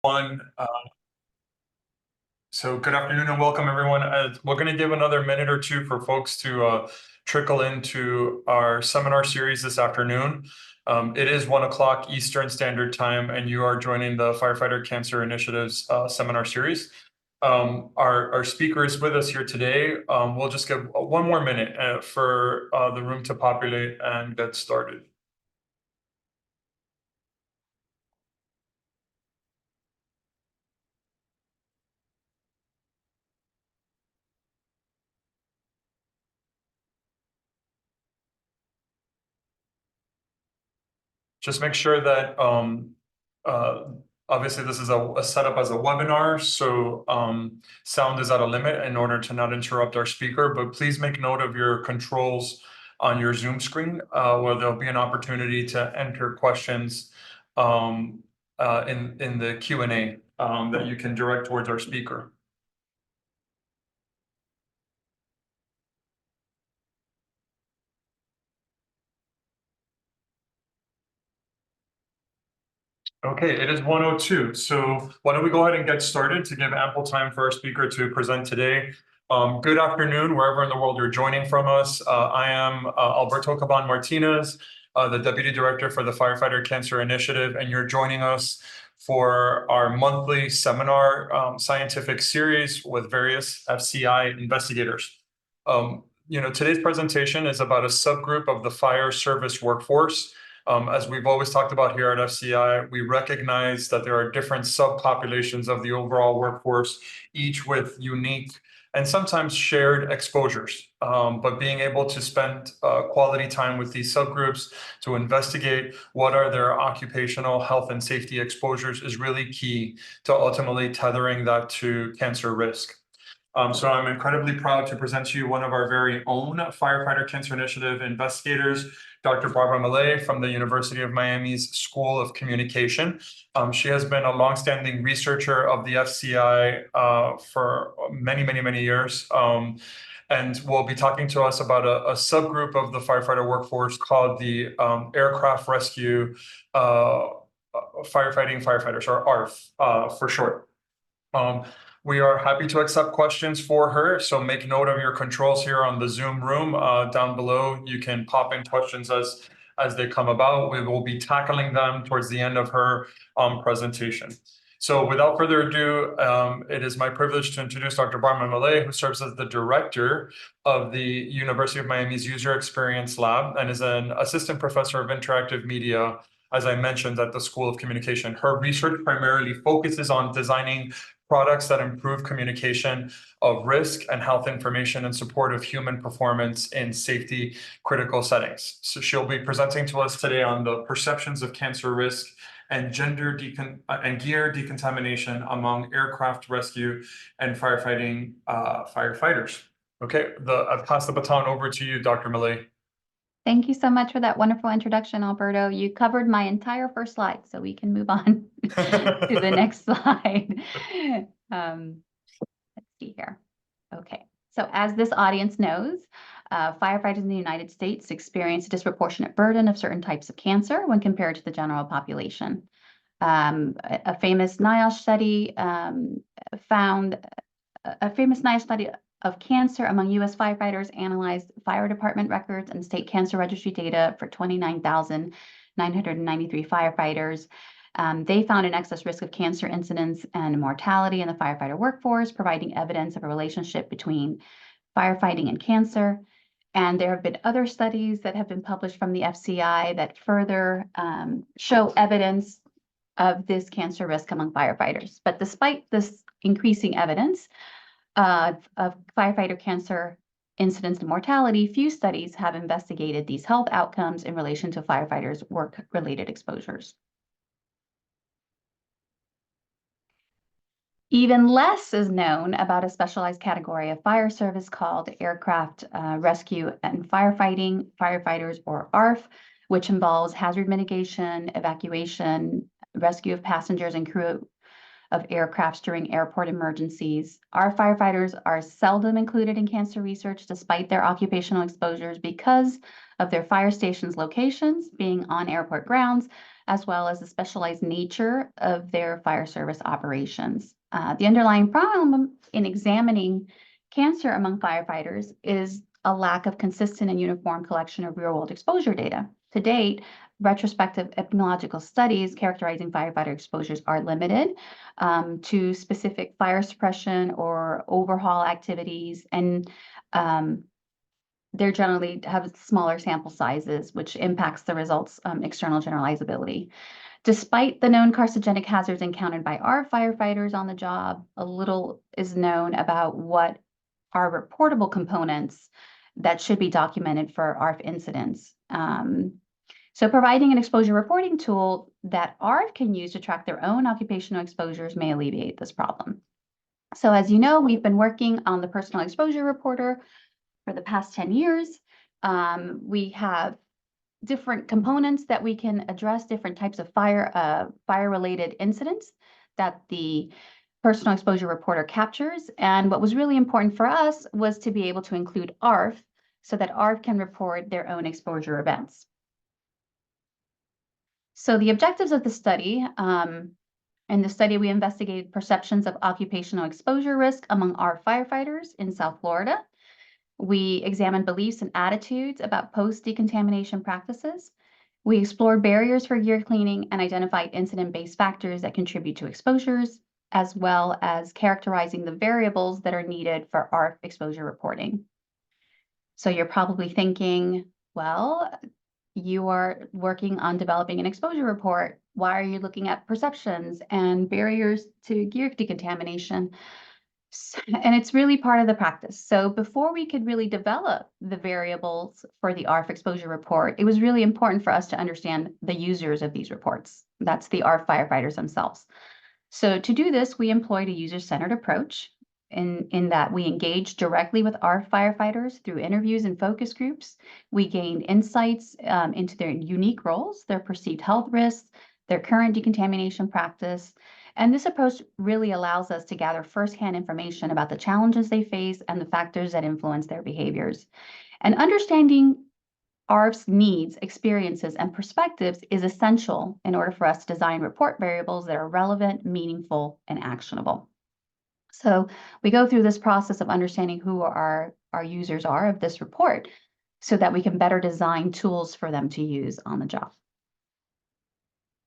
One. So good afternoon and welcome everyone. We're going to give another minute or two for folks to trickle into our seminar series this afternoon. It is 1 o'clock Eastern Standard Time, and you are joining the Firefighter Cancer Initiative's seminar series. Our speaker is with us here today. We'll just give one more minute for the room to populate and get started. Just make sure that obviously this is a setup as a webinar, so sound is at a limit in order to not interrupt our speaker, but please make note of your controls on your Zoom screen where there'll be an opportunity to enter questions in the Q&A that you can direct towards our speaker. Okay, it is 1:02. So why don't we go ahead and get started to give ample time for our speaker to present today. Good afternoon, wherever in the world you're joining from us. I am Alberto Caban Martinez, the Deputy Director for the Firefighter Cancer Initiative, and you're joining us for our monthly seminar scientific series with various FCI investigators. Today's presentation is about a subgroup of the fire service workforce. As we've always talked about here at FCI, we recognize that there are different subpopulations of the overall workforce, each with unique and sometimes shared exposures. But being able to spend quality time with these subgroups to investigate what are their occupational health and safety exposures is really key to ultimately tethering that to cancer risk. So I'm incredibly proud to present to you one of our very own Firefighter Cancer Initiative investigators, Dr. Barbara Millet from the University of Miami's School of Communication. She has been a longstanding researcher of the FCI for many, many, many years. And will be talking to us about a subgroup of the firefighter workforce called the Aircraft Rescue Firefighting Firefighters, or ARF for short. We are happy to accept questions for her, so make note of your controls here on the Zoom room. Down below, you can pop in questions as they come about. We will be tackling them towards the end of her presentation. So without further ado, it is my privilege to introduce Dr. Barbara Millet, who serves as the director of the University of Miami's User Experience Lab and is an assistant professor of interactive media, as I mentioned, at the School of Communication. Her research primarily focuses on designing products that improve communication of risk and health information in support of human performance in safety critical settings. So she'll be presenting to us today on the perceptions of cancer risk and gear decontamination among aircraft rescue and firefighting firefighters. Okay, I've passed the baton over to you, Dr. Millet. Thank you so much for that wonderful introduction, Alberto. You covered my entire first slide, so we can move on to the next slide. Let's see here. Okay, so as this audience knows, firefighters in the United States experience a disproportionate burden of certain types of cancer when compared to the general population. A famous NIOSH study of cancer among U.S. firefighters analyzed fire department records and state cancer registry data for 29,993 firefighters. They found an excess risk of cancer incidence and mortality in the firefighter workforce, providing evidence of a relationship between firefighting and cancer. And there have been other studies that have been published from the FCI that further show evidence of this cancer risk among firefighters. But despite this increasing evidence of firefighter cancer incidence and mortality, few studies have investigated these health outcomes in relation to firefighters' work-related exposures. Even less is known about a specialized category of fire service called aircraft rescue and firefighting firefighters, or ARF, which involves hazard mitigation, evacuation, rescue of passengers and crew of aircrafts during airport emergencies. Our firefighters are seldom included in cancer research despite their occupational exposures because of their fire stations' locations being on airport grounds, as well as the specialized nature of their fire service operations. The underlying problem in examining cancer among firefighters is a lack of consistent and uniform collection of real-world exposure data. To date, retrospective epidemiological studies characterizing firefighter exposures are limited to specific fire suppression or overhaul activities, and they generally have smaller sample sizes, which impacts the results' external generalizability. Despite the known carcinogenic hazards encountered by our firefighters on the job, a little is known about what are reportable components that should be documented for ARF incidents. So providing an exposure reporting tool that ARF can use to track their own occupational exposures may alleviate this problem. So as you know, we've been working on the personal exposure reporter for the past 10 years. We have different components that we can address different types of fire-related incidents that the personal exposure reporter captures. And what was really important for us was to be able to include ARF so that ARF can report their own exposure events. So the objectives of the study, in the study, we investigated perceptions of occupational exposure risk among our firefighters in South Florida. We examined beliefs and attitudes about post-decontamination practices. We explored barriers for gear cleaning and identified incident-based factors that contribute to exposures, as well as characterizing the variables that are needed for ARF exposure reporting. So you're probably thinking, well, you are working on developing an exposure report. Why are you looking at perceptions and barriers to gear decontamination? And it's really part of the practice. So before we could really develop the variables for the ARF exposure report, it was really important for us to understand the users of these reports. That's the ARF firefighters themselves. So to do this, we employed a user-centered approach in that we engaged directly with ARF firefighters through interviews and focus groups. We gained insights into their unique roles, their perceived health risks, their current decontamination practice. And this approach really allows us to gather firsthand information about the challenges they face and the factors that influence their behaviors. And understanding ARF's needs, experiences, and perspectives is essential in order for us to design report variables that are relevant, meaningful, and actionable. So we go through this process of understanding who our users are of this report so that we can better design tools for them to use on the job.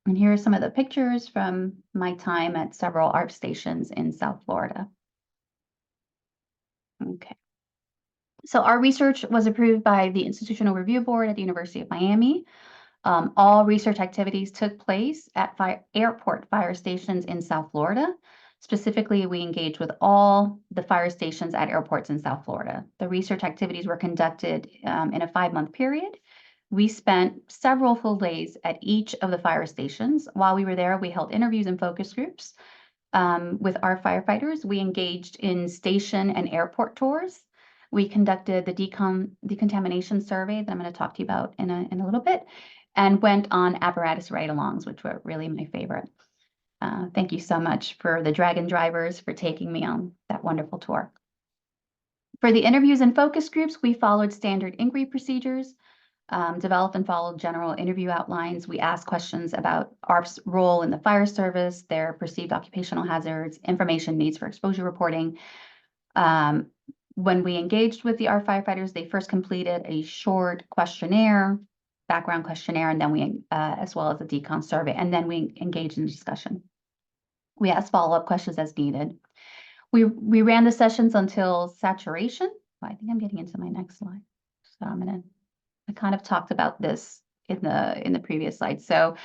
And here are some of the pictures from my time at several ARF stations in South Florida. Okay. So our research was approved by the Institutional Review Board at the University of Miami. All research activities took place at airport fire stations in South Florida. Specifically, we engaged with all the fire stations at airports in South Florida. The research activities were conducted in a 5-month period. We spent several full days at each of the fire stations. While we were there, we held interviews and focus groups with our firefighters. We engaged in station and airport tours. We conducted the decontamination survey that I'm going to talk to you about in a little bit, and went on apparatus ride-alongs, which were really my favorite. Thank you so much for the Dragon drivers for taking me on that wonderful tour. For the interviews and focus groups, we followed standard inquiry procedures, developed and followed general interview outlines. We asked questions about ARF's role in the fire service, their perceived occupational hazards, information needs for exposure reporting. When we engaged with the ARF firefighters, they first completed a short questionnaire, background questionnaire, and then we, as well as a decon survey, and then we engaged in discussion. We asked follow-up questions as needed. We ran the sessions until saturation. I think I'm getting into my next slide. So I kind of talked about this in the previous slide. So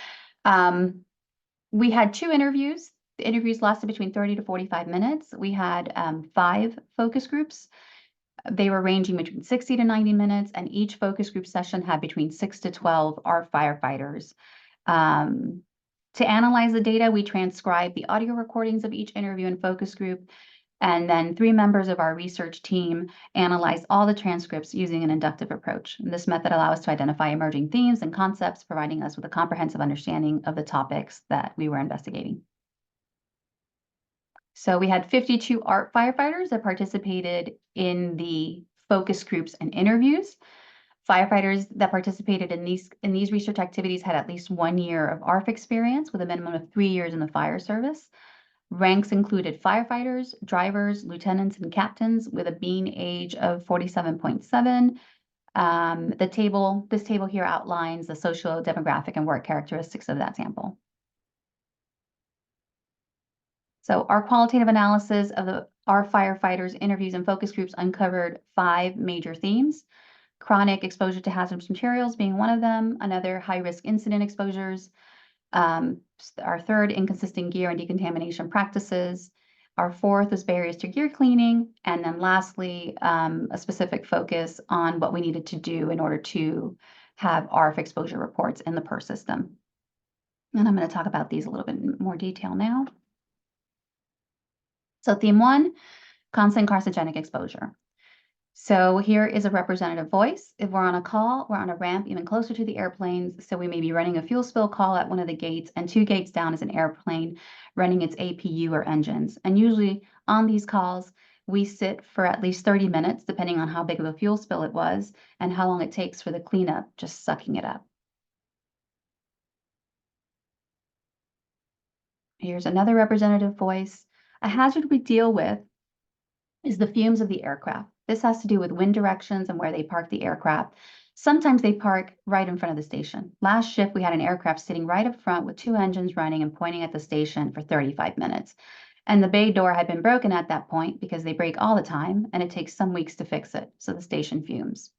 we had 2 interviews. The interviews lasted between 30 to 45 minutes. We had 5 focus groups. They were ranging between 60 to 90 minutes, and each focus group session had between 6 to 12 ARF firefighters. To analyze the data, we transcribed the audio recordings of each interview and focus group, and then 3 members of our research team analyzed all the transcripts using an inductive approach. And this method allows us to identify emerging themes and concepts, providing us with a comprehensive understanding of the topics that we were investigating. So we had 52 ARF firefighters that participated in the focus groups and interviews. Firefighters that participated in these research activities had at least 1 year of ARF experience with a minimum of 3 years in the fire service. Ranks included firefighters, drivers, lieutenants, and captains with a mean age of 47.7. This table here outlines the social, demographic, and work characteristics of that sample. So our qualitative analysis of our firefighters' interviews and focus groups uncovered 5 major themes. Chronic exposure to hazardous materials being one of them, another high-risk incident exposures, our third, inconsistent gear and decontamination practices. Our fourth is barriers to gear cleaning. And then lastly, a specific focus on what we needed to do in order to have ARF exposure reports in the PER system. And I'm going to talk about these a little bit in more detail now. So theme 1, constant carcinogenic exposure. So here is a representative voice. If we're on a call, we're on a ramp even closer to the airplanes. So we may be running a fuel spill call at one of the gates, and 2 gates down is an airplane running its APU or engines. And usually on these calls, we sit for at least 30 minutes, depending on how big of a fuel spill it was and how long it takes for the cleanup, just sucking it up. Here's another representative voice. A hazard we deal with is the fumes of the aircraft. This has to do with wind directions and where they park the aircraft. Sometimes they park right in front of the station. Last shift, we had an aircraft sitting right up front with 2 engines running and pointing at the station for 35 minutes. And the bay door had been broken at that point because they break all the time, and it takes some weeks to fix it, so the station fumes.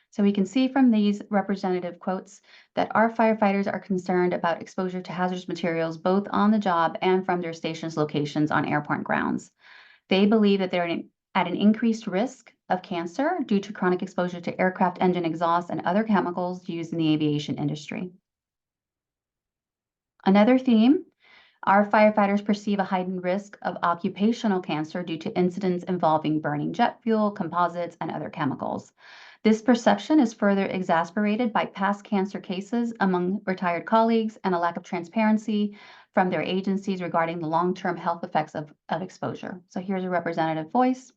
So we can see from these representative quotes that our firefighters are concerned about exposure to hazardous materials both on the job and from their station's locations on airport grounds. They believe that they're at an increased risk of cancer due to chronic exposure to aircraft engine exhaust and other chemicals used in the aviation industry. Another theme, our firefighters perceive a heightened risk of occupational cancer due to incidents involving burning jet fuel, composites, and other chemicals. This perception is further exacerbated by past cancer cases among retired colleagues and a lack of transparency from their agencies regarding the long-term health effects of exposure. So here's a representative voice.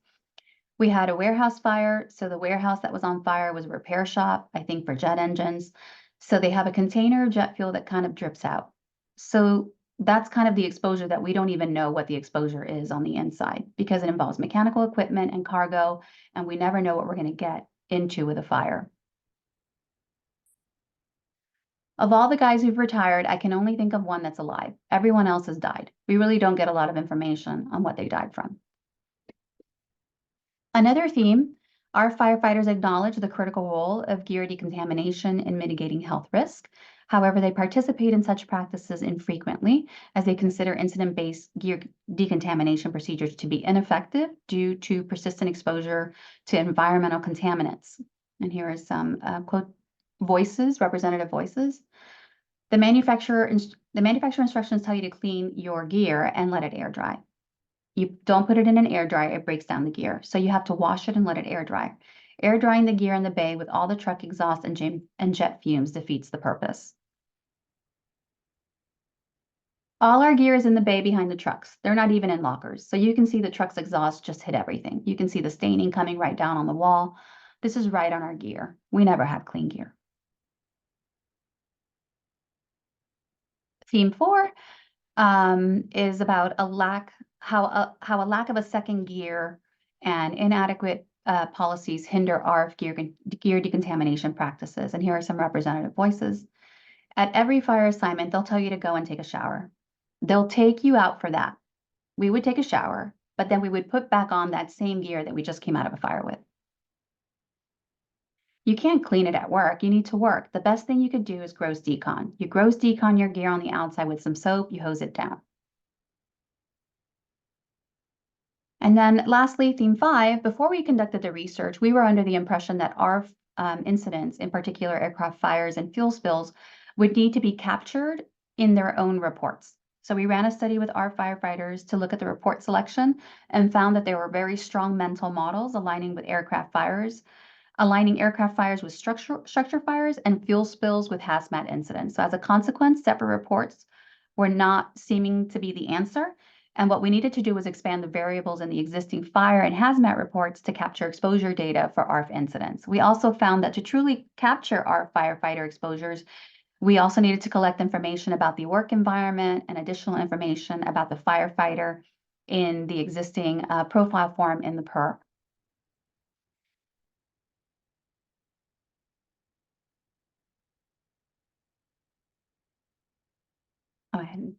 We had a warehouse fire. So the warehouse that was on fire was a repair shop, I think for jet engines. So they have a container of jet fuel that kind of drips out. So that's kind of the exposure that we don't even know what the exposure is on the inside because it involves mechanical equipment and cargo, and we never know what we're going to get into with a fire. Of all the guys who've retired, I can only think of one that's alive. Everyone else has died. We really don't get a lot of information on what they died from. Another theme, our firefighters acknowledge the critical role of gear decontamination in mitigating health risk. However, they participate in such practices infrequently as they consider incident-based gear decontamination procedures to be ineffective due to persistent exposure to environmental contaminants. And here are some quote voices, representative voices. The manufacturer instructions tell you to clean your gear and let it air dry. You don't put it in an air dryer, it breaks down the gear. So you have to wash it and let it air dry. Air drying the gear in the bay with all the truck exhaust and jet fumes defeats the purpose. All our gear is in the bay behind the trucks. They're not even in lockers. So you can see the truck's exhaust just hit everything. You can see the staining coming right down on the wall. This is right on our gear. We never have clean gear. Theme 4 is about how a lack of a second gear and inadequate policies hinder our gear decontamination practices. And here are some representative voices. At every fire assignment, they'll tell you to go and take a shower. They'll take you out for that. We would take a shower, but then we would put back on that same gear that we just came out of a fire with. You can't clean it at work. You need to work. The best thing you could do is gross decon. You gross decon your gear on the outside with some soap, you hose it down. And then lastly, theme 5, before we conducted the research, we were under the impression that our incidents, in particular aircraft fires and fuel spills, would need to be captured in their own reports. So we ran a study with our firefighters to look at the report selection and found that there were very strong mental models aligning aircraft fires with structure fires and fuel spills with hazmat incidents. So as a consequence, separate reports were not seeming to be the answer. And what we needed to do was expand the variables in the existing fire and hazmat reports to capture exposure data for ARF incidents. We also found that to truly capture ARF firefighter exposures, we also needed to collect information about the work environment and additional information about the firefighter in the existing profile form in the PER. Go ahead.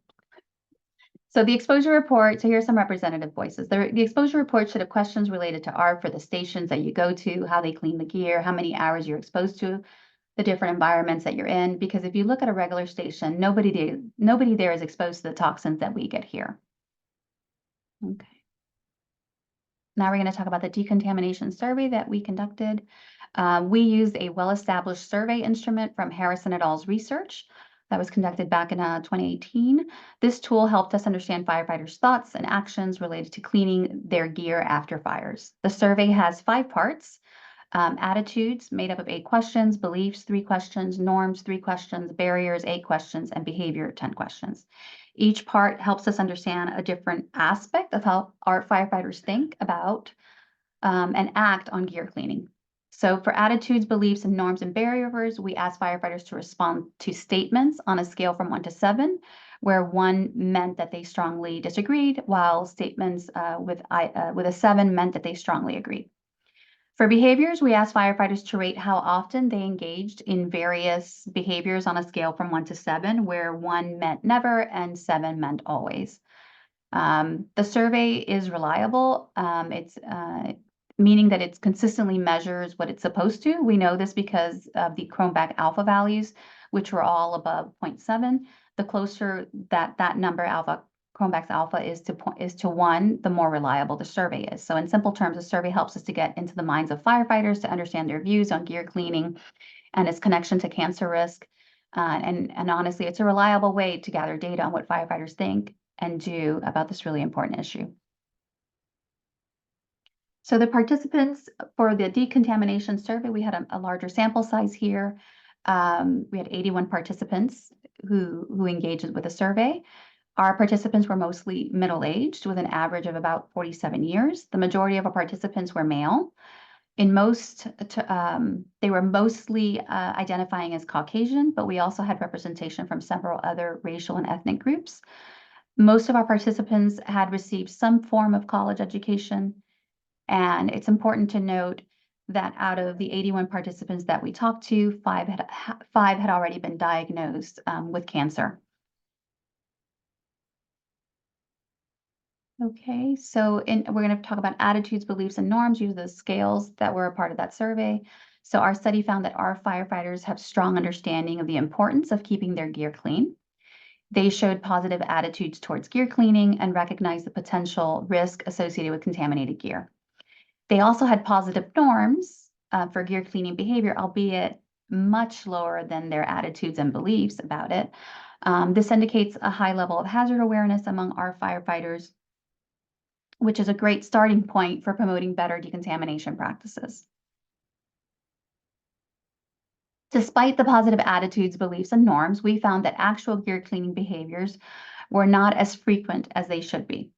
So the exposure report, so here's some representative voices. The exposure report should have questions related to ARF for the stations that you go to, how they clean the gear, how many hours you're exposed to, the different environments that you're in. Because if you look at a regular station, nobody there is exposed to the toxins that we get here. Okay. Now we're going to talk about the decontamination survey that we conducted. We used a well-established survey instrument from Harrison et al.'s research that was conducted back in 2018. This tool helped us understand firefighters' thoughts and actions related to cleaning their gear after fires. The survey has 5 parts. Attitudes made up of 8 questions, beliefs 3 questions, norms 3 questions, barriers 8 questions, and behavior 10 questions. Each part helps us understand a different aspect of how our firefighters think about and act on gear cleaning. So for attitudes, beliefs, and norms and barriers, we asked firefighters to respond to statements on a scale from 1 to 7, where 1 meant that they strongly disagreed, while statements with a 7 meant that they strongly agreed. For behaviors, we asked firefighters to rate how often they engaged in various behaviors on a scale from 1 to 7, where 1 meant never and 7 meant always. The survey is reliable. It's meaning that it consistently measures what it's supposed to. We know this because of the Cronbach alpha values, which were all above 0.7. The closer that number Cronbach's alpha is to 1, the more reliable the survey is. So in simple terms, the survey helps us to get into the minds of firefighters to understand their views on gear cleaning and its connection to cancer risk. And honestly, it's a reliable way to gather data on what firefighters think and do about this really important issue. So the participants for the decontamination survey, we had a larger sample size here. We had 81 participants who engaged with the survey. Our participants were mostly middle-aged with an average of about 47 years. The majority of our participants were male. They were mostly identifying as Caucasian, but we also had representation from several other racial and ethnic groups. Most of our participants had received some form of college education, and it's important to note that out of the 81 participants that we talked to, 5 had already been diagnosed with cancer. Okay, so we're going to talk about attitudes, beliefs, and norms using the scales that were a part of that survey. So our study found that our firefighters have strong understanding of the importance of keeping their gear clean. They showed positive attitudes towards gear cleaning and recognized the potential risk associated with contaminated gear. They also had positive norms for gear cleaning behavior, albeit much lower than their attitudes and beliefs about it. This indicates a high level of hazard awareness among our firefighters, which is a great starting point for promoting better decontamination practices. Despite the positive attitudes, beliefs, and norms, we found that actual gear cleaning behaviors were not as frequent as they should be.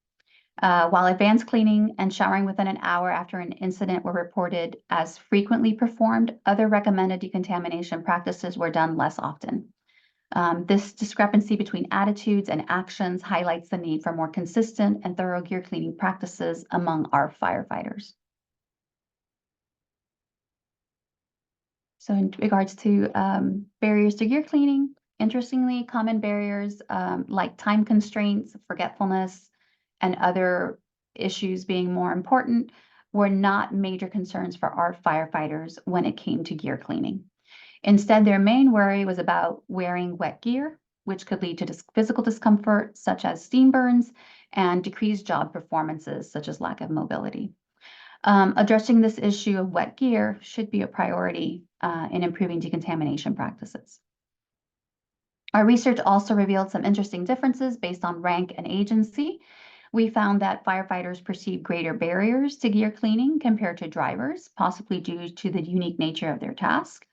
While advanced cleaning and showering within an hour after an incident were reported as frequently performed, other recommended decontamination practices were done less often. This discrepancy between attitudes and actions highlights the need for more consistent and thorough gear cleaning practices among our firefighters. So in regards to barriers to gear cleaning, interestingly, common barriers like time constraints, forgetfulness, and other issues being more important were not major concerns for our firefighters when it came to gear cleaning. Instead, their main worry was about wearing wet gear, which could lead to physical discomfort, such as steam burns, and decreased job performances, such as lack of mobility. Addressing this issue of wet gear should be a priority in improving decontamination practices. Our research also revealed some interesting differences based on rank and agency. We found that firefighters perceive greater barriers to gear cleaning compared to drivers, possibly due to the unique nature of their task.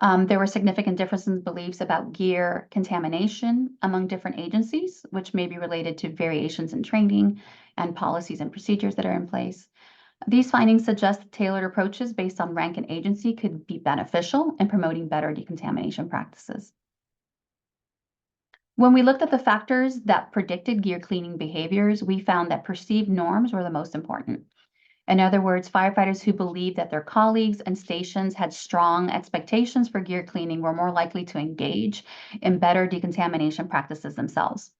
There were significant differences in beliefs about gear contamination among different agencies, which may be related to variations in training and policies and procedures that are in place. These findings suggest that tailored approaches based on rank and agency could be beneficial in promoting better decontamination practices. When we looked at the factors that predicted gear cleaning behaviors, we found that perceived norms were the most important. In other words, firefighters who believed that their colleagues and stations had strong expectations for gear cleaning were more likely to engage in better decontamination practices themselves.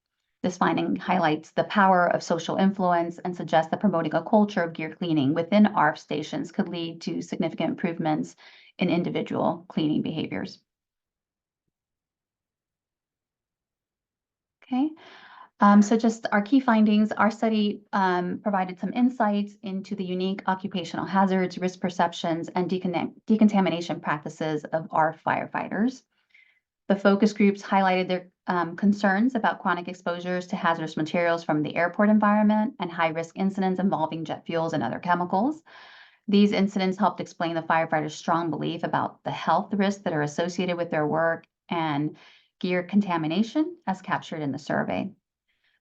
This finding highlights the power of social influence and suggests that promoting a culture of gear cleaning within ARF stations could lead to significant improvements in individual cleaning behaviors. Okay. So just our key findings, our study provided some insights into the unique occupational hazards, risk perceptions, and decontamination practices of our firefighters. The focus groups highlighted their concerns about chronic exposures to hazardous materials from the airport environment and high-risk incidents involving jet fuels and other chemicals. These incidents helped explain the firefighters' strong belief about the health risks that are associated with their work and gear contamination as captured in the survey.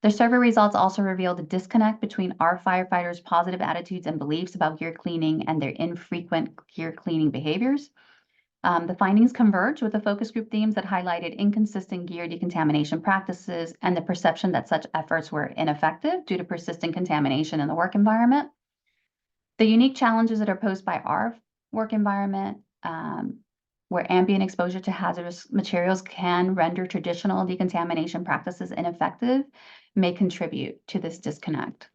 The survey results also revealed a disconnect between our firefighters' positive attitudes and beliefs about gear cleaning and their infrequent gear cleaning behaviors. The findings converge with the focus group themes that highlighted inconsistent gear decontamination practices and the perception that such efforts were ineffective due to persistent contamination in the work environment. The unique challenges that are posed by our work environment, where ambient exposure to hazardous materials can render traditional decontamination practices ineffective, may contribute to this disconnect.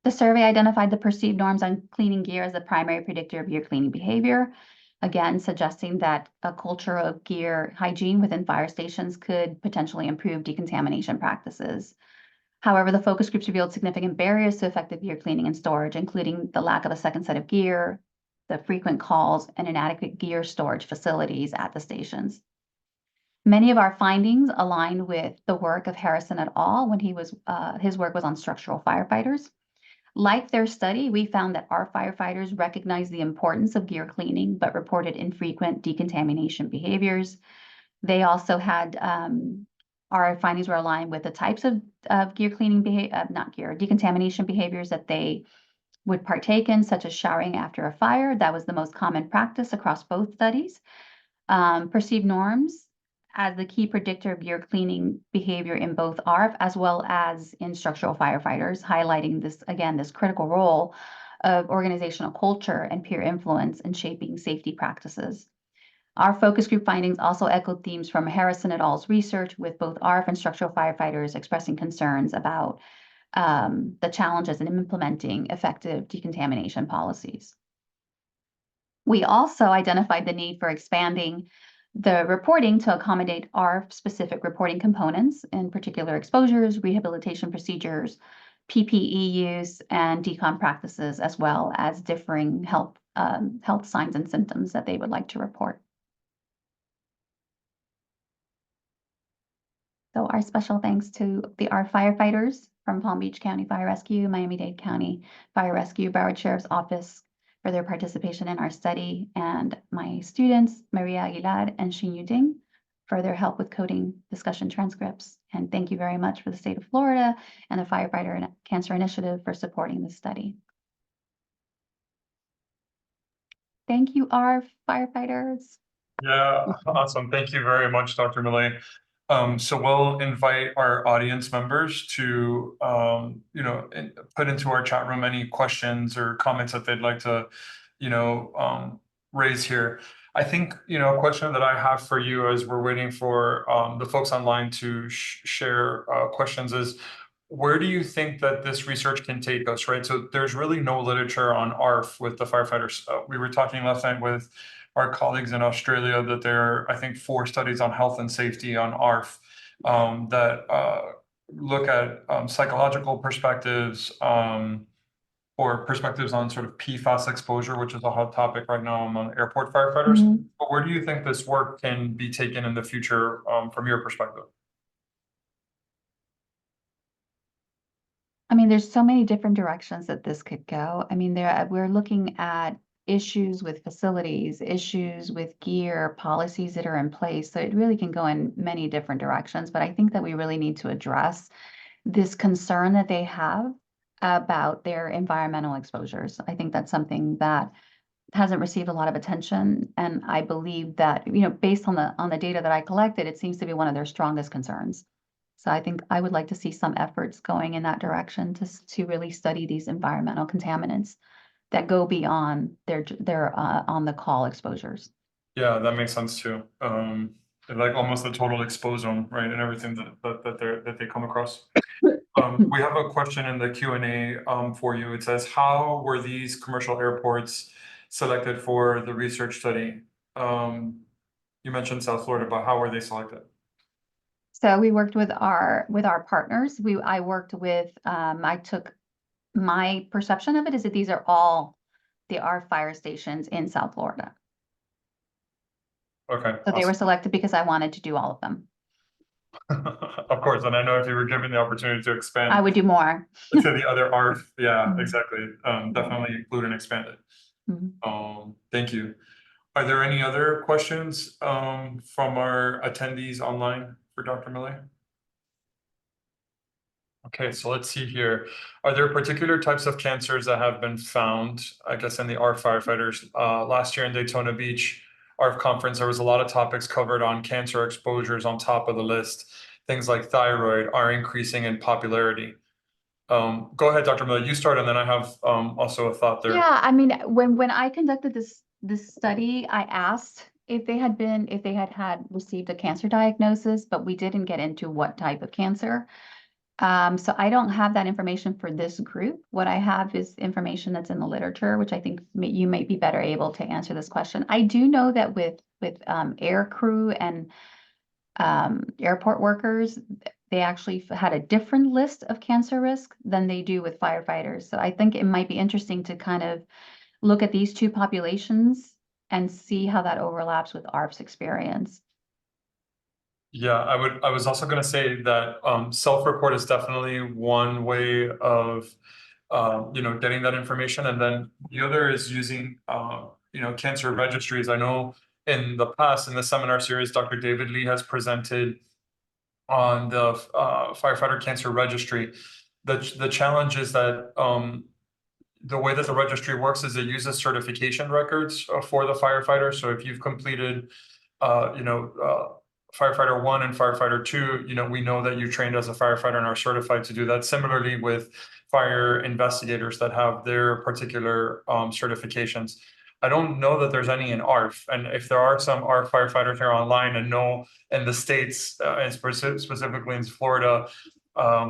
The survey identified the perceived norms on cleaning gear as the primary predictor of gear cleaning behavior, again, suggesting that a culture of gear hygiene within fire stations could potentially improve decontamination practices. However, the focus groups revealed significant barriers to effective gear cleaning and storage, including the lack of a second set of gear, the frequent calls, and inadequate gear storage facilities at the stations. Many of our findings aligned with the work of Harrison et al. When his work was on structural firefighters. Like their study, we found that our firefighters recognized the importance of gear cleaning, but reported infrequent decontamination behaviors. They also had, our findings were aligned with the types of gear cleaning decontamination behaviors that they would partake in, such as showering after a fire. That was the most common practice across both studies. Perceived norms as the key predictor of gear cleaning behavior in both ARF as well as in structural firefighters, highlighting this, again, this critical role of organizational culture and peer influence in shaping safety practices. Our focus group findings also echoed themes from Harrison et al.'s research, with both ARF and structural firefighters expressing concerns about the challenges in implementing effective decontamination policies. We also identified the need for expanding the reporting to accommodate our specific reporting components, in particular exposures, rehabilitation procedures, PPE use, and decon practices, as well as differing health signs and symptoms that they would like to report. So our special thanks to our firefighters from Palm Beach County Fire Rescue, Miami-Dade County Fire Rescue, Broward Sheriff's Office for their participation in our study, and my students, Maria Aguilar and Xinyu Ding, for their help with coding discussion transcripts. And thank you very much for the state of Florida and the Firefighter Cancer Initiative for supporting this study. Thank you, our firefighters. Yeah, awesome. Thank you very much, Dr. Millet. So we'll invite our audience members to, put into our chat room any questions or comments that they'd like to, raise here. I think, a question that I have for you as we're waiting for the folks online to share questions is, where do you think that this research can take us, right? So there's really no literature on ARF with the firefighters. We were talking last night with our colleagues in Australia that there are, I think, 4 studies on health and safety on ARF that look at psychological perspectives or perspectives on sort of PFAS exposure, which is a hot topic right now among airport firefighters. Mhm. But where do you think this work can be taken in the future from your perspective? I mean, there's so many different directions that this could go. I mean, we're looking at issues with facilities, issues with gear, policies that are in place. So it really can go in many different directions. But I think that we really need to address this concern that they have about their environmental exposures. I think that's something that hasn't received a lot of attention. And I believe that, based on the data that I collected, it seems to be one of their strongest concerns. So I think I would like to see some efforts going in that direction to really study these environmental contaminants that go beyond their on the call exposures. Yeah, that makes sense too. Like almost a total expose zone, right, and everything that they come across. We have a question in the Q&A for you. It says, how were these commercial airports selected for the research study? You mentioned South Florida, but how were they selected? So we worked with our partners. I worked with I took my perception of it is that these are all our fire stations in South Florida. Okay. So they were Awesome. selected because I wanted to do all of them. Of course, and I know if you were given the opportunity to expand I would do more. to the other ARF, yeah, Mhm. exactly. Definitely include and expand it. Mhm. Thank you. Are there any other questions from our attendees online for Dr. Millet? Okay, so let's see here. Are there particular types of cancers that have been found, I guess, in the ARF firefighters? Last year in Daytona Beach ARF conference, there was a lot of topics covered on cancer exposures on top of the list. Things like thyroid are increasing in popularity. Go ahead, Dr. Millet, you start, and then I have also a thought there. Yeah, I mean, when I conducted this study, I asked if they had received a cancer diagnosis, but we didn't get into what type of cancer. So I don't have that information for this group. What I have is information that's in the literature, which I think you might be better able to answer this question. I do know that with air crew and airport workers, they actually had a different list of cancer risk than they do with firefighters. So I think it might be interesting to kind of look at these two populations and see how that overlaps with ARF's experience. Yeah, I was also going to say that self-report is definitely one way of getting that information, and then the other is using cancer registries. I know in the past, in the seminar series, Dr. David Lee has presented on the firefighter cancer registry. The challenge is that the way that the registry works is it uses certification records for the firefighter. So if you've completed firefighter 1 and firefighter 2, we know that you trained as a firefighter and are certified to do that. Similarly with fire investigators that have their particular certifications. I don't know that there's any in ARF, and if there are some ARF firefighters here online and know in the States, and specifically in Florida,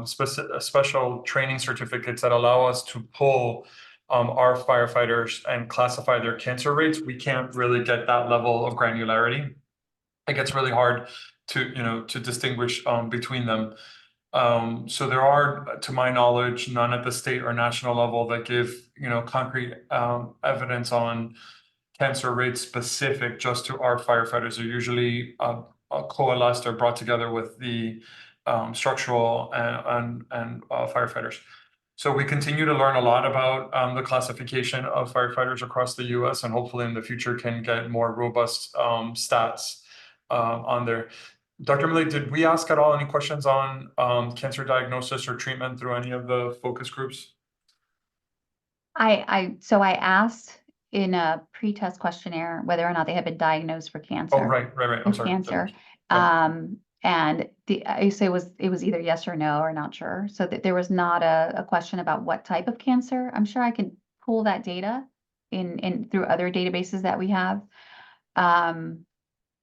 special training certificates that allow us to pull our firefighters and classify their cancer rates, we can't really get that level of granularity. It gets really hard to distinguish between them. So there are, to my knowledge, none at the state or national level that give concrete evidence on cancer rates specific just to our firefighters. They're usually coalesced or brought together with the structural and firefighters. So we continue to learn a lot about the classification of firefighters across the US, and hopefully in the future can get more robust stats on there. Dr. Millet, did we ask at all any questions on cancer diagnosis or treatment through any of the focus groups? So I asked in a pre-test questionnaire whether or not they had been diagnosed for cancer. Oh, right. I'm sorry. Cancer. Yeah. And I say it was either yes or no or not sure. So that there was not a question about what type of cancer. I'm sure I can pull that data in through other databases that we have.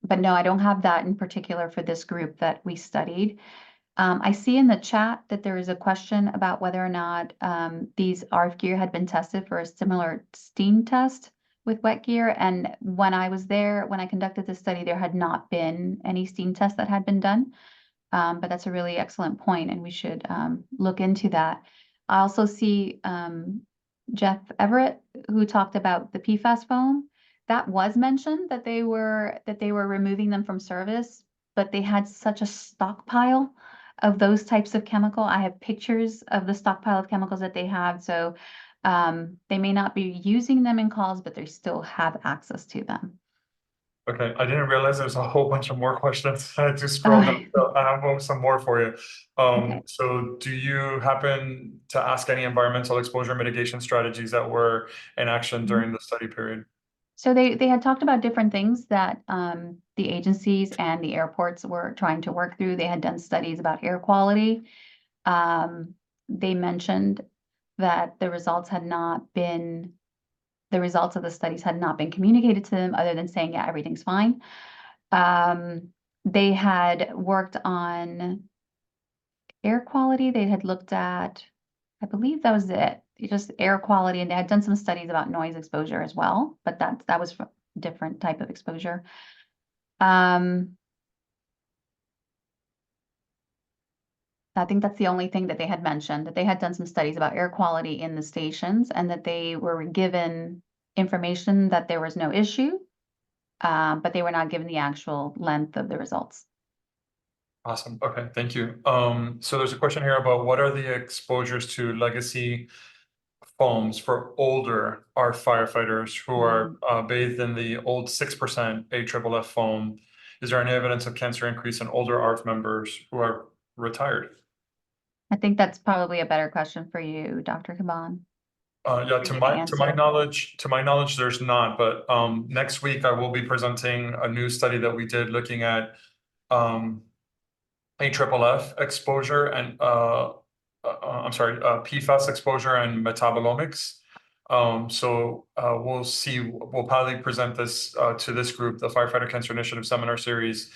But no, I don't have that in particular for this group that we studied. I see in the chat that there is a question about whether or not these ARF gear had been tested for a similar steam test with wet gear. And when I was there, when I conducted the study, there had not been any steam tests that had been done. But that's a really excellent point, and we should look into that. I also see Jeff Everett, who talked about the PFAS foam. That was mentioned that they were removing them from service, but they had such a stockpile of those types of chemical. I have pictures of the stockpile of chemicals that they have. So They may not be using them in calls, but they still have access to them. Okay, I didn't realize there's a whole bunch of more questions. I had to scroll down. Okay. So I have some more for you. Okay. So do you happen to ask any environmental exposure mitigation strategies that were in action during the study period? So they had talked about different things that the agencies and the airports were trying to work through. They had done studies about air quality. They mentioned that the results of the studies had not been communicated to them other than saying, yeah, everything's fine. They had worked on air quality. They had looked at, I believe that was it, just air quality, and they had done some studies about noise exposure as well, but that was a different type of exposure. I think that's the only thing that they had mentioned, that they had done some studies about air quality in the stations and that they were given information that there was no issue, but they were not given the actual length of the results. Awesome. Okay, thank you. So there's a question here about what are the exposures to legacy foams for older ARF firefighters who are bathed in the old 6% AFFF foam? Is there any evidence of cancer increase in older ARF members who are retired? I think that's probably a better question for you, Dr. Caban. Yeah, For to you to my answer. knowledge, there's not, but next week I will be presenting a new study that we did looking at AFFF exposure and I'm sorry, PFAS exposure and metabolomics. We'll see, we'll probably present this to this group, the Firefighter Cancer Initiative Seminar Series,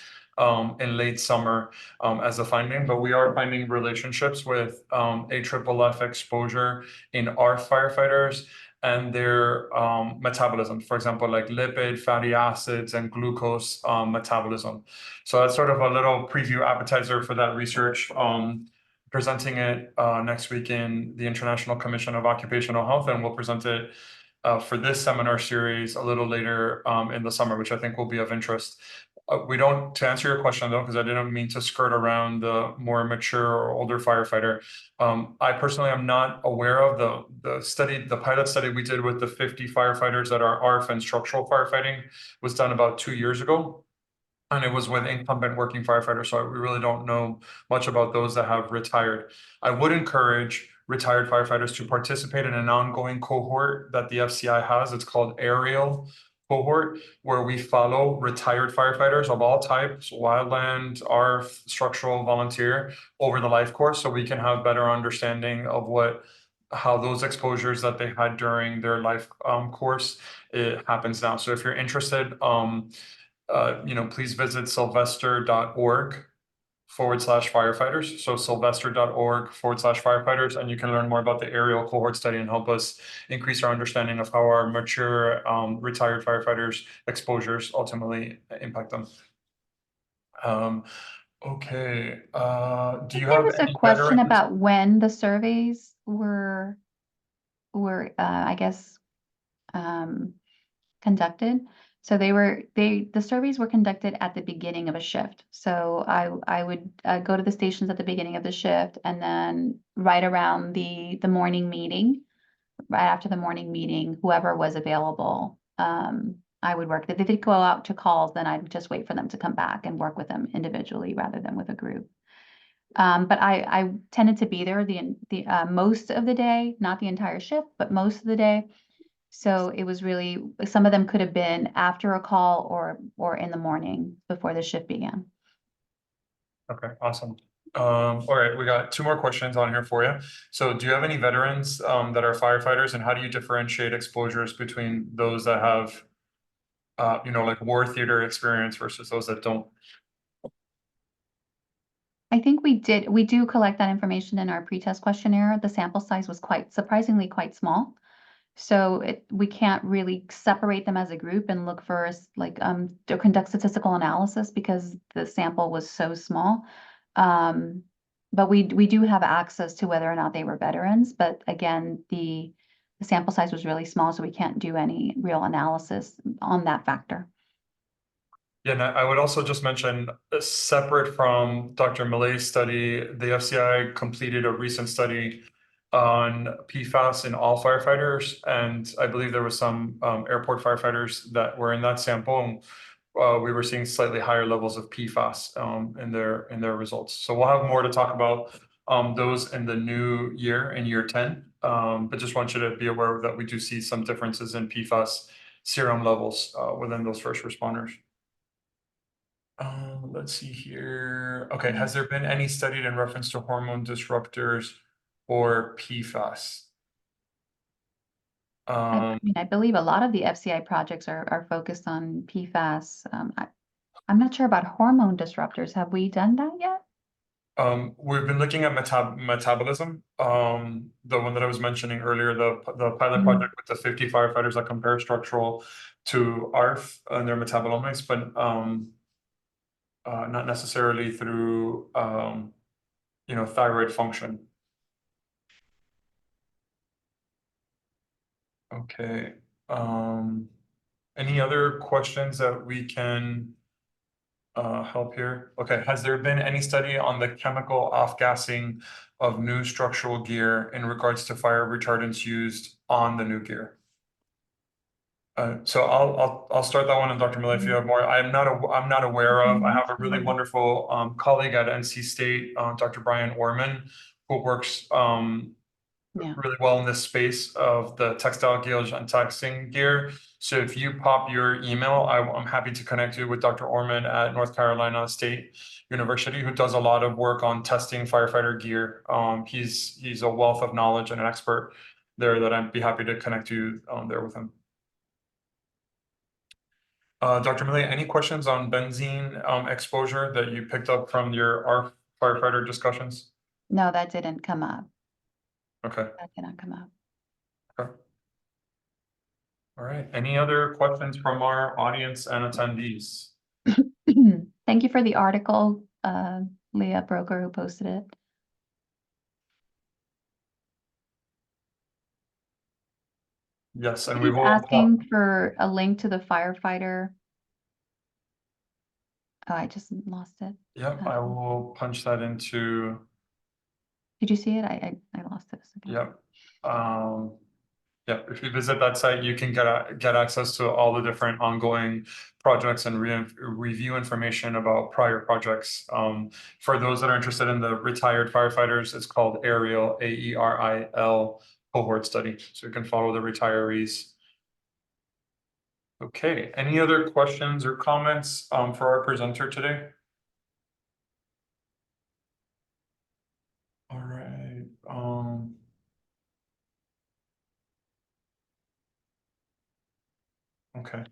in late summer as a finding, but we are finding relationships with AFFF exposure in our firefighters and their metabolism, for example, like lipid, fatty acids, and glucose metabolism. So that's sort of a little preview appetizer for that research. Presenting it next week in the International Commission of Occupational Health, and we'll present it for this seminar series a little later in the summer, which I think will be of interest. To answer your question though, because I didn't mean to skirt around the more mature or older firefighter, I personally am not aware of the pilot study we did with the 50 firefighters that are ARF and structural firefighting was done about 2 years ago. And it was with incumbent working firefighters, so we really don't know much about those that have retired. I would encourage retired firefighters to participate in an ongoing cohort that the FCI has. It's called Aerial Cohort, where we follow retired firefighters of all types, wildland, ARF, structural, volunteer, over the life course, so we can have better understanding of how those exposures that they had during their life course, it happens now. So if you're interested, please visit sylvester.org/firefighters. So sylvester.org/firefighters, and you can learn more about the aerial cohort study and help us increase our understanding of how our mature retired firefighters exposures ultimately impact them. Okay. Do you There have was a any question veterans? about when the surveys were I guess conducted. So the surveys were conducted at the beginning of a shift. So I would go to the stations at the beginning of the shift, and then right around the morning meeting, right after the morning meeting, whoever was available, I would work. If they did go out to calls, then I'd just wait for them to come back and work with them individually rather than with a group. But I tended to be there the most of the day, not the entire shift, but most of the day. So it was really, some of them could have been after a call or in the morning before the shift began. Okay, awesome. All right, we got 2 more questions on here for you. So do you have any veterans that are firefighters, and how do you differentiate exposures between those that have like war theater experience versus those that don't? I think we do collect that information in our pretest questionnaire. The sample size was surprisingly quite small. So we can't really separate them as a group and look for or conduct statistical analysis because the sample was so small. But we do have access to whether or not they were veterans. But again, the sample size was really small, so we can't do any real analysis on that factor. Yeah, and I would also just mention, separate from Dr. Millet's study, the FCI completed a recent study on PFAS in all firefighters, and I believe there was some airport firefighters that were in that sample. And, we were seeing slightly higher levels of PFAS in their results. So we'll have more to talk about those in the new year, in year 10. But just want you to be aware that we do see some differences in PFAS serum levels within those first responders. Let's see here. Okay, has there been any studied in reference to hormone disruptors or PFAS? I mean, I believe a lot of the FCI projects are focused on PFAS. I'm not sure about hormone disruptors. Have we done that yet? We've been looking at metabolism. The one that I was mentioning earlier, the pilot project with the 50 firefighters that compare structural to ARF and their metabolomics, but not necessarily through thyroid function. Okay. Any other questions that we can help here? Okay, has there been any study on the chemical off-gassing of new structural gear in regards to fire retardants used on the new gear? So I'll start that one, and Dr. Millet, if you have more. I'm not aware of. I have a really wonderful colleague at NC State, Dr. Brian Orman, who works really well in this space of the textile gears and taxing gear. So if you pop your email, I'm happy to connect you with Dr. Orman at North Carolina State University, who does a lot of work on testing firefighter gear. He's a wealth of knowledge and an expert there that I'd be happy to connect you there with him. Dr. Millet, any questions on benzene exposure that you picked up from your ARF firefighter discussions? No, that didn't come up. Okay. That did not come up. Okay. All right. Any other questions from our audience and attendees? Thank you for the article, Leah Broker, who posted it. Yes, and He's asking for a link to the firefighter. Oh, I just lost it. Yep, I will punch that into. Did you see it? I lost it. Yep. Yeah, if you visit that site, you can get access to all the different ongoing projects and review information about prior projects. For those that are interested in the retired firefighters, it's called Aerial, AERIL cohort study. So you can follow the retirees. Okay, any other questions or comments for our presenter today? All right. Okay.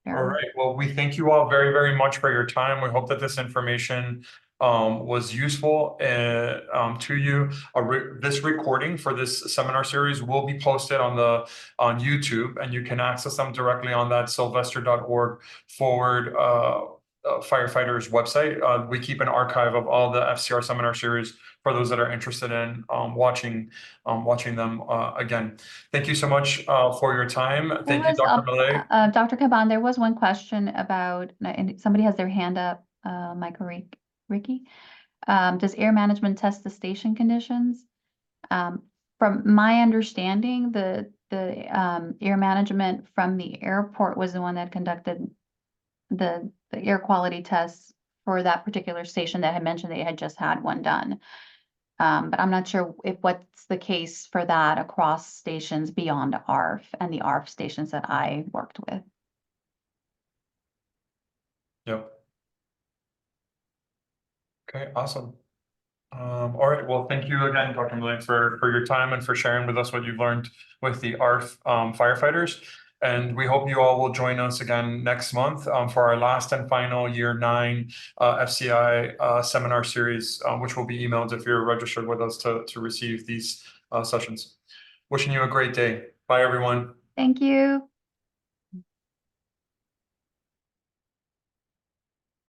All right. Well, we thank you all very, very much for your time. We hope that this information was useful to you. This recording for this seminar series will be posted on YouTube, and you can access them directly on that sylvester.org forward firefighters website. We keep an archive of all the FCR seminar series for those that are interested in watching them again. Thank you so much for your time. Thank you, Dr. Millet. Dr. Caban, there was one question about, and somebody has their hand up, Michael Ricky. Does air management test the station conditions? From my understanding, the air management from the airport was the one that conducted the air quality tests for that particular station that had mentioned they had just had one done. But I'm not sure if what's the case for that across stations beyond ARF and the ARF stations that I worked with. Yep. Okay, awesome. All right, well, thank you again, Dr. Millet, for your time and for sharing with us what you've learned with the ARF firefighters. And we hope you all will join us again next month for our last and final year 9 FCI seminar series, which will be emailed if you're registered with us to receive these sessions. Wishing you a great day. Bye, everyone. Thank you.